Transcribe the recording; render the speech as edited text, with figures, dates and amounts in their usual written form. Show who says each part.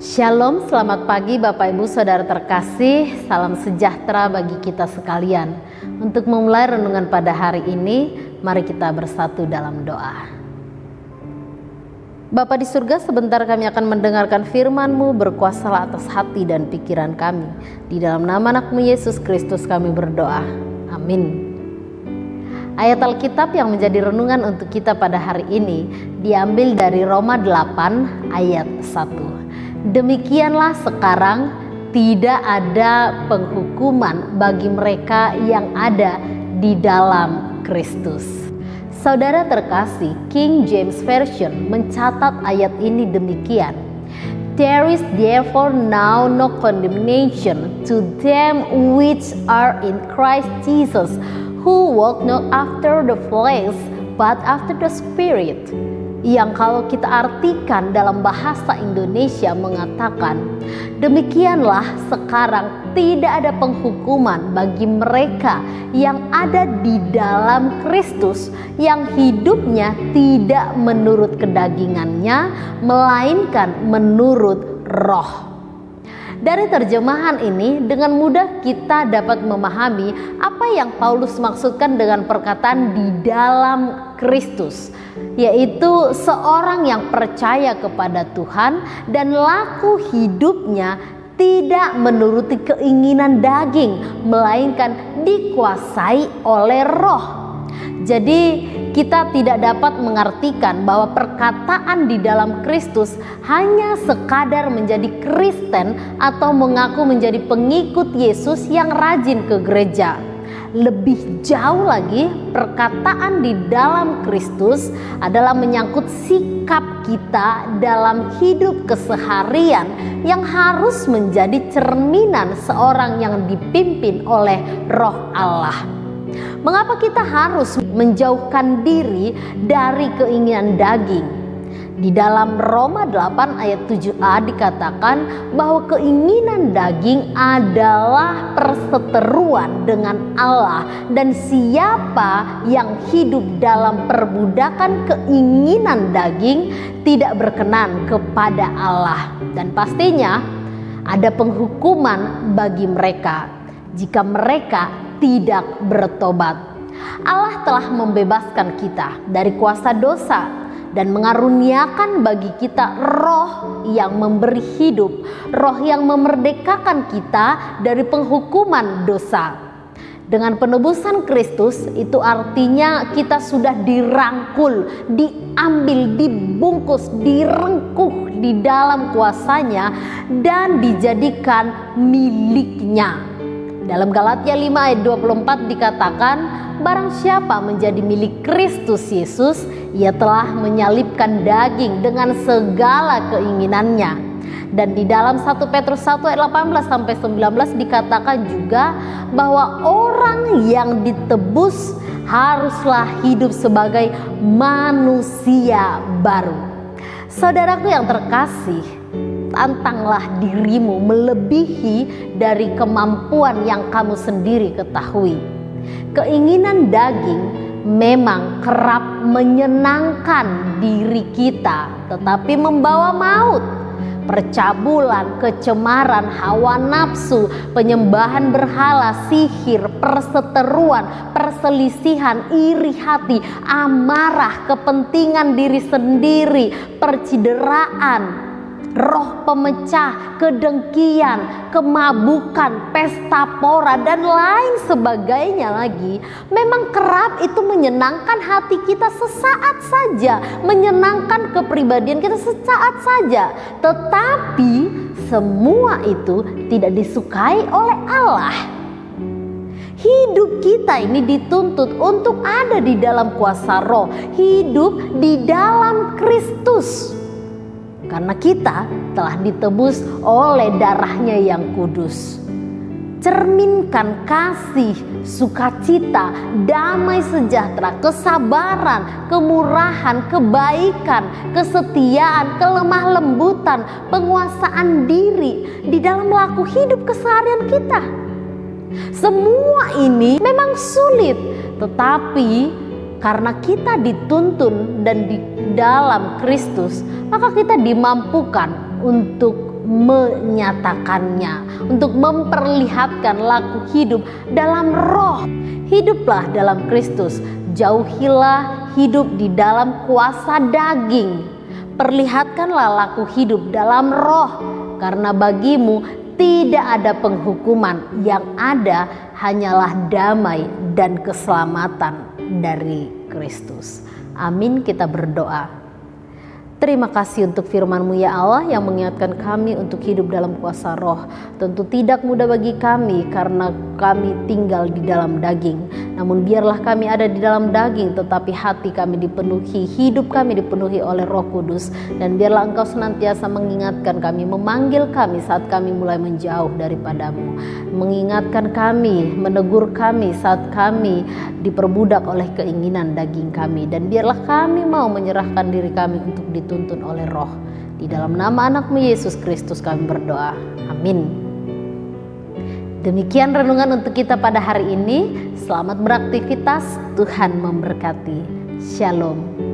Speaker 1: Shalom, selamat pagi Bapak Ibu Saudara terkasih. Salam sejahtera bagi kita sekalian. Untuk memulai renungan pada hari ini, mari kita bersatu dalam doa. Bapa di surga, sebentar kami akan mendengarkan firman-Mu, berkuasalah atas hati dan pikiran kami. Di dalam nama anak-Mu Yesus Kristus kami berdoa. Amin. Ayat Alkitab yang menjadi renungan untuk kita pada hari ini diambil dari Roma 8 ayat 1. Demikianlah sekarang tidak ada penghukuman bagi mereka yang ada di dalam Kristus. Saudara terkasih, King James Version mencatat ayat ini demikian. There is therefore now no condemnation to them which are in Christ Jesus, who walk not after the flesh but after the Spirit. Yang kalau kita artikan dalam bahasa Indonesia mengatakan, demikianlah sekarang tidak ada penghukuman bagi mereka yang ada di dalam Kristus, yang hidupnya tidak menurut kedagingannya, melainkan menurut Roh. Dari terjemahan ini dengan mudah kita dapat memahami apa yang Paulus maksudkan dengan perkataan di dalam Kristus, yaitu seorang yang percaya kepada Tuhan dan laku hidupnya tidak menuruti keinginan daging, melainkan dikuasai oleh Roh. Jadi kita tidak dapat mengartikan bahwa perkataan di dalam Kristus hanya sekadar menjadi Kristen atau mengaku menjadi pengikut Yesus yang rajin ke gereja. Lebih jauh lagi, perkataan di dalam Kristus adalah menyangkut sikap kita dalam hidup keseharian yang harus menjadi cerminan seorang yang dipimpin oleh Roh Allah. Mengapa kita harus menjauhkan diri dari keinginan daging? Di dalam Roma 8 ayat 7a dikatakan bahwa keinginan daging adalah perseteruan dengan Allah, dan siapa yang hidup dalam perbudakan keinginan daging tidak berkenan kepada Allah. Dan pastinya ada penghukuman bagi mereka jika mereka tidak bertobat. Allah telah membebaskan kita dari kuasa dosa dan mengaruniakan bagi kita Roh yang memberi hidup, Roh yang memerdekakan kita dari penghukuman dosa. Dengan penebusan Kristus itu artinya kita sudah dirangkul, diambil, dibungkus, direngkuh di dalam kuasanya dan dijadikan miliknya. Dalam Galatia 5 ayat 24 dikatakan, barang siapa menjadi milik Kristus Yesus, ia telah menyalibkan daging dengan segala keinginannya. Dan di dalam 1 Petrus 1 ayat 18 sampai 19 dikatakan juga bahwa orang yang ditebus haruslah hidup sebagai manusia baru. Saudaraku yang terkasih, tantanglah dirimu melebihi dari kemampuan yang kamu sendiri ketahui. Keinginan daging memang kerap menyenangkan diri kita, tetapi membawa maut. Percabulan, kecemaran, hawa nafsu, penyembahan berhala, sihir, perseteruan, perselisihan, iri hati, amarah, kepentingan diri sendiri, percideraan, roh pemecah, kedengkian, kemabukan, pesta pora, dan lain sebagainya lagi. Memang kerap itu menyenangkan hati kita sesaat saja, menyenangkan kepribadian kita sesaat saja. Tetapi semua itu tidak disukai oleh Allah. Hidup kita ini dituntut untuk ada di dalam kuasa Roh, hidup di dalam Kristus. Karena kita telah ditebus oleh darahnya yang kudus. Cerminkan kasih, sukacita, damai sejahtera, kesabaran, kemurahan, kebaikan, kesetiaan, kelemah lembutan, penguasaan diri di dalam laku hidup keseharian kita. Semua ini memang sulit, tetapi karena kita dituntun dan di dalam Kristus, maka kita dimampukan untuk menyatakannya, untuk memperlihatkan laku hidup dalam roh. Hiduplah dalam Kristus, jauhilah hidup di dalam kuasa daging. Perlihatkanlah laku hidup dalam roh, karena bagimu tidak ada penghukuman, yang ada hanyalah damai dan keselamatan dari Kristus. Amin, kita berdoa. Terima kasih untuk firman-Mu ya Allah yang mengingatkan kami untuk hidup dalam kuasa roh. Tentu tidak mudah bagi kami karena kami tinggal di dalam daging. Namun biarlah kami ada di dalam daging, tetapi hati kami dipenuhi, hidup kami dipenuhi oleh Roh Kudus. Dan biarlah Engkau senantiasa mengingatkan kami, memanggil kami saat kami mulai menjauh daripada-Mu. Mengingatkan kami, menegur kami saat kami diperbudak oleh keinginan daging kami. Dan biarlah kami mau menyerahkan diri kami untuk dituntun oleh roh. Di dalam nama anak-Mu Yesus Kristus kami berdoa. Amin. Demikian renungan untuk kita pada hari ini. Selamat beraktivitas, Tuhan memberkati. Shalom.